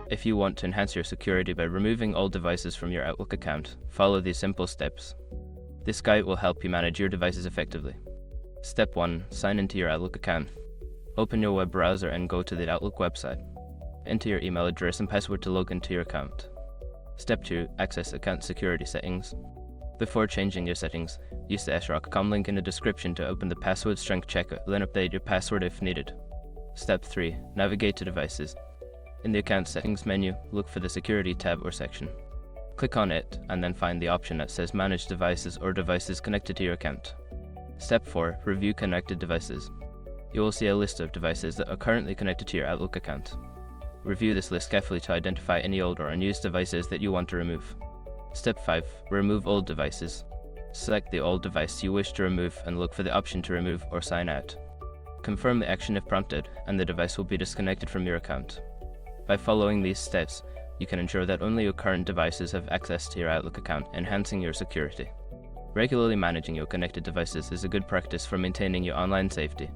If you want to enhance your security by removing all devices from your Outlook account, follow these simple steps. This guide will help you manage your devices effectively. Step 1. Sign into your Outlook account. Open your web browser and go to the Outlook website. Enter your email address and password to log into your account. Step 2. Access account security settings. Before changing your settings, use the sroc.com link in the description to open the password strength checker, then update your password if needed. Step 3. Navigate to devices. In the account settings menu, look for the security tab or section. Click on it and then find the option that says manage devices or devices connected to your account. Step 4. Review connected devices. You will see a list of devices that are currently connected to your Outlook account. Review this list carefully to identify any old or unused devices that you want to remove. Step 5. Remove old devices. Select the old device you wish to remove and look for the option to remove or sign out. Confirm the action if prompted, and the device will be disconnected from your account. By following these steps, you can ensure that only your current devices have access to your Outlook account, enhancing your security. Regularly managing your connected devices is a good practice for maintaining your online safety.